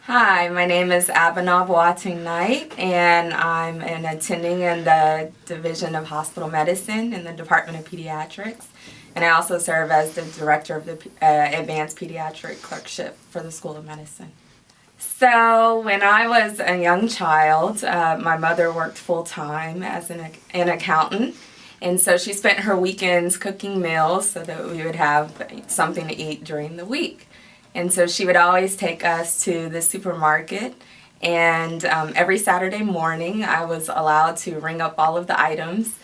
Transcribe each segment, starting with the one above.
Hi, my name is Abena Boateng Knight, and I'm an attending in the Division of Hospital Medicine in the Department of Pediatrics. And I also serve as the director of the Advanced Pediatric Clerkship for the School of Medicine. So when I was a young child, my mother worked full-time as an accountant. And so she spent her weekends cooking meals so that we would have something to eat during the week. And so she would always take us to the supermarket, and every Saturday morning I was allowed to ring up all of the items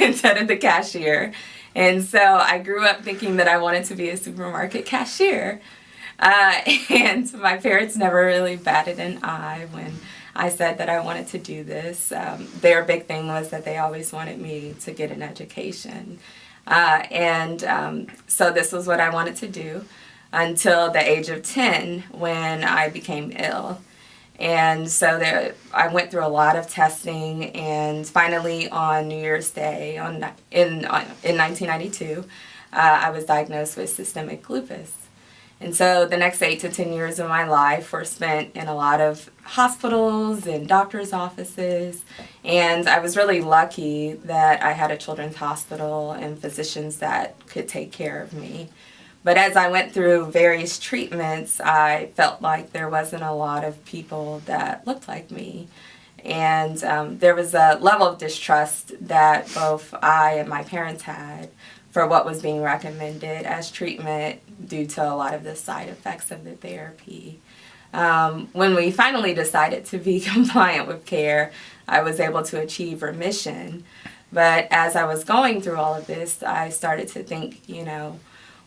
instead of the cashier. And so I grew up thinking that I wanted to be a supermarket cashier. And my parents never really batted an eye when I said that I wanted to do this. Their big thing was that they always wanted me to get an education. So this was what I wanted to do until the age of 10 when I became ill. And so I went through a lot of testing, and finally on New Year's Day in 1992, I was diagnosed with systemic lupus. And so the next 8 to 10 years of my life were spent in a lot of hospitals and doctors' offices. And I was really lucky that I had a children's hospital and physicians that could take care of me. But as I went through various treatments, I felt like there wasn't a lot of people that looked like me. And there was a level of distrust that both I and my parents had for what was being recommended as treatment due to a lot of the side effects of the therapy. When we finally decided to be compliant with care, I was able to achieve remission. But as I was going through all of this, I started to think,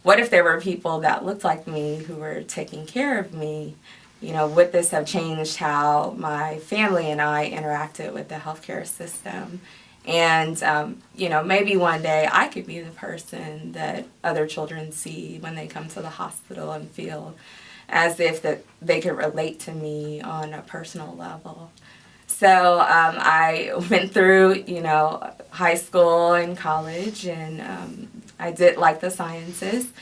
what if there were people that looked like me who were taking care of me? Would this have changed how my family and I interacted with the healthcare system? And, maybe one day I could be the person that other children see when they come to the hospital and feel as if that they could relate to me on a personal level. So I went through, high school and college, and I did like the sciences,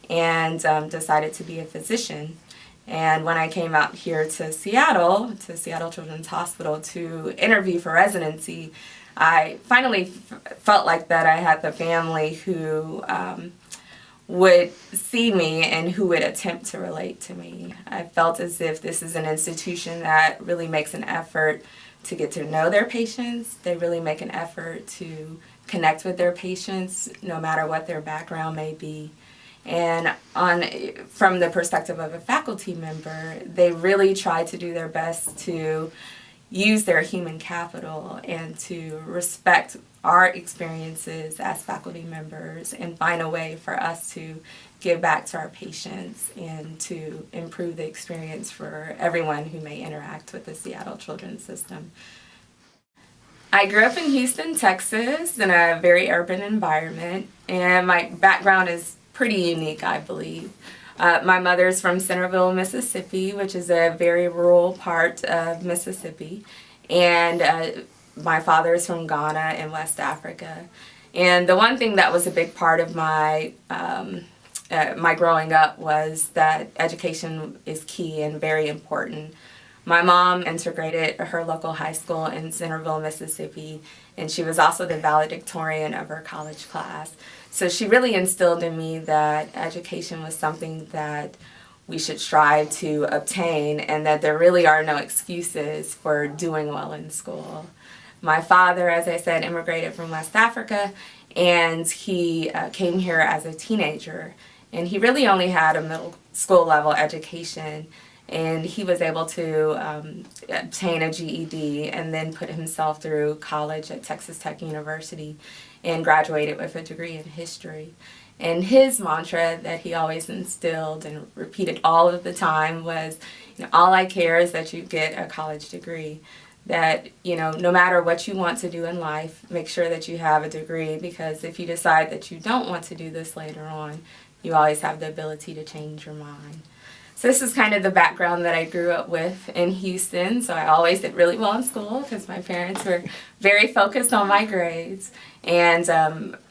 and decided to be a physician. And when I came out here to Seattle Children's Hospital to interview for residency, I finally felt like that I had the family who would see me and who would attempt to relate to me. I felt as if this is an institution that really makes an effort to get to know their patients. They really make an effort to connect with their patients, no matter what their background may be. And from the perspective of a faculty member, they really try to do their best to use their human capital and to respect our experiences as faculty members and find a way for us to give back to our patients and to improve the experience for everyone who may interact with the Seattle Children's System. I grew up in Houston, Texas, in a very urban environment, and my background is pretty unique, I believe. My mother's from Centerville, Mississippi, which is a very rural part of Mississippi, and my father is from Ghana in West Africa. And the one thing that was a big part of my growing up was that education is key and very important. My mom integrated her local high school in Centerville, Mississippi, and she was also the valedictorian of her college class. So she really instilled in me that education was something that we should strive to obtain, and that there really are no excuses for doing well in school. My father, as I said, immigrated from West Africa, and he came here as a teenager, and he really only had a middle school level education. And he was able to obtain a GED and then put himself through college at Texas Tech University and graduated with a degree in history. And his mantra that he always instilled and repeated all of the time was, all I care is that you get a college degree. That, no matter what you want to do in life, make sure that you have a degree, because if you decide that you don't want to do this later on, you always have the ability to change your mind. So this is kind of the background that I grew up with in Houston. So I always did really well in school because my parents were very focused on my grades. And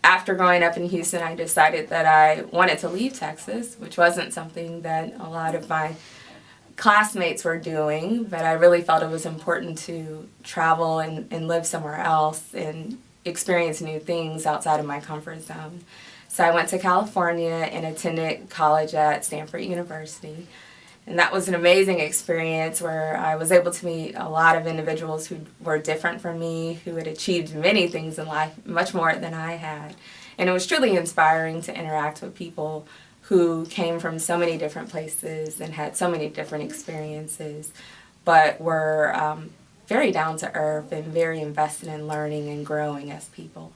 after growing up in Houston, I decided that I wanted to leave Texas, which wasn't something that a lot of my classmates were doing, but I really felt it was important to travel and live somewhere else and experience new things outside of my comfort zone. So I went to California and attended college at Stanford University. And that was an amazing experience where I was able to meet a lot of individuals who were different from me, who had achieved many things in life, much more than I had. And it was truly inspiring to interact with people who came from so many different places and had so many different experiences, but were very down to earth and very invested in learning and growing as people.